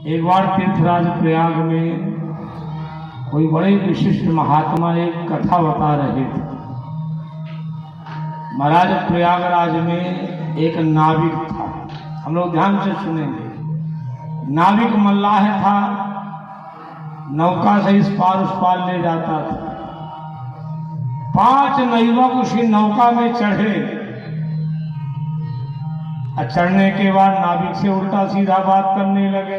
एक बार तीर्थराज प्रयाग में कोई बड़े विशिष्ट महात्मा एक कथा बता रहे थे। महाराज प्रयागराज में एक नाविक था, हम लोग ध्यान से सुनेंगे। नाविक मल्लाह था, नौका से इस पार उस पार ले जाता था। 5 नौयुवक उसी नौका में चढ़े। चढ़ने के बाद नाविक से उल्टा सीधा बात करने लगे,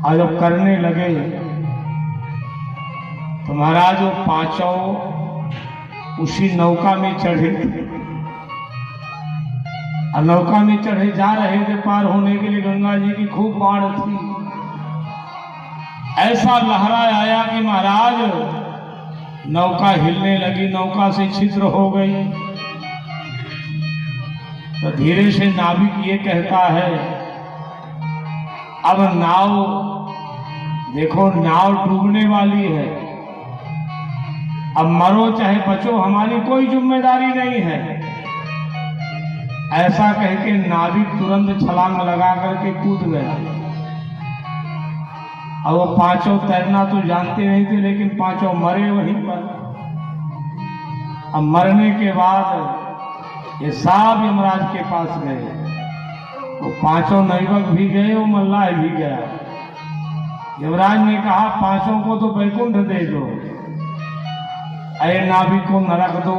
और जब करने लगे तो महाराज वो 5 उसी नौका में चढ़े, और नौका में चढ़े जा रहे थे। पार होने के लिए गंगा जी की खूब बाढ़ थी। ऐसा लहरा आया कि महाराज नौका हिलने लगी, नौका से छिद्र हो गई। तो धीरे से नाविक ये कहता है, अब नाव देखो, नाव डूबने वाली है, अब मरो चाहे बचो, हमारी कोई जिम्मेदारी नहीं है। ऐसा कह के नाविक तुरंत छलांग लगा करके कूद गया। अब वो 5 तैरना तो जानते नहीं थे, लेकिन 5 मरे वहीं पर। अब मरने के बाद ये सब यमराज के पास गए। वो 5 नौयुवक भी गए, वो मल्लाह भी गया। यमराज ने कहा 5 को तो वैकुंठ दे दो, अरे नाविक को नरक दो।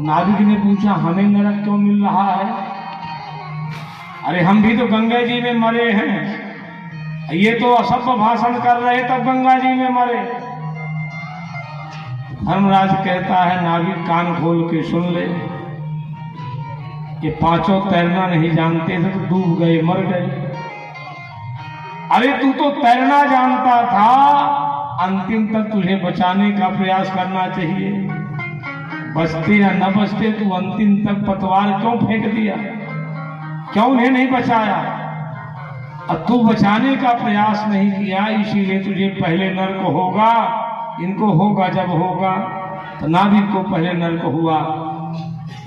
नाविक ने पूछा हमें नरक क्यों मिल रहा है? अरे हम भी तो गंगा जी में मरे हैं, ये तो असभ्य भाषण कर रहे तब गंगा जी में मरे। धर्मराज कहता है नाविक कान खोल के सुन ले, ये 5 तैरना नहीं जानते थे तो डूब गए, मर गए। अरे तू तो तैरना जानता था, अंतिम तक तुझे बचाने का प्रयास करना चाहिए। बचते या न बचते तू अंतिम तक पतवार क्यों फेंक दिया? क्यों उन्हें नहीं बचाया? अब तू बचाने का प्रयास नहीं किया, इसीलिए तुझे पहले नर्क होगा। इनको होगा जब होगा, तो नाविक को पहले नर्क हुआ।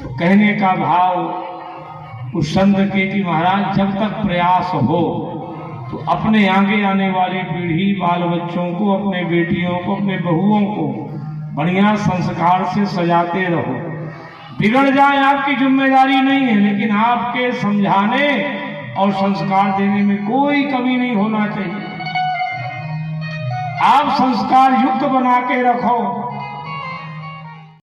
तो कहने का भाव उस संत के कि महाराज जब तक प्रयास हो तो अपने आगे आने वाली पीढ़ी, बाल बच्चों को, अपने बेटियों को, अपने बहुओं को बढ़िया संस्कार से सजाते रहो। बिगड़ जाए आपकी जिम्मेदारी नहीं है, लेकिन आपके समझाने और संस्कार देने में कोई कमी नहीं होना चाहिए। आप संस्कार युक्त बना के रखो।